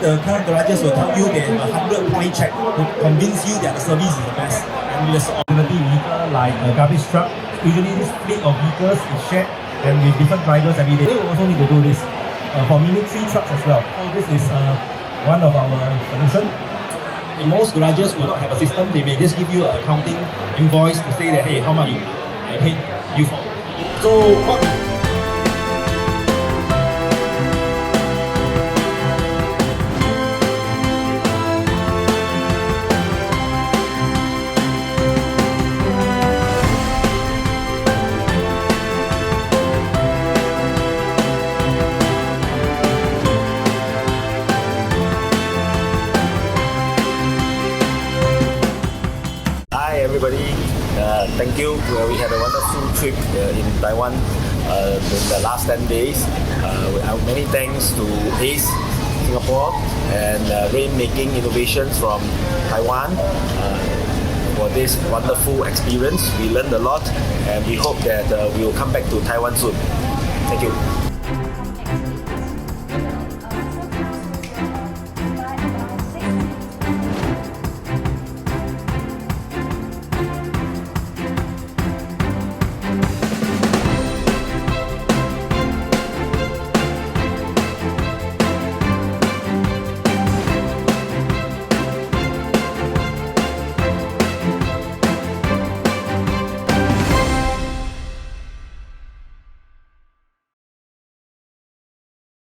the car garages will tell you they have a 100-point check to convince you that the service is the best. And there's alternative vehicle like a garbage truck. Usually this fleet of vehicles is shared and with different drivers every day. They will also need to do this for military trucks as well. So this is one of our solutions. In most garages will not have a system. They may just give you an accounting invoice to say that, hey, how much I paid you for. So what? Hi everybody, thank you. We had a wonderful trip in Taiwan in the last 10 days. Many thanks to ACE Singapore and Rainmaking Innovations from Taiwan for this wonderful experience. We learned a lot and we hope that we will come back to Taiwan soon. Thank you.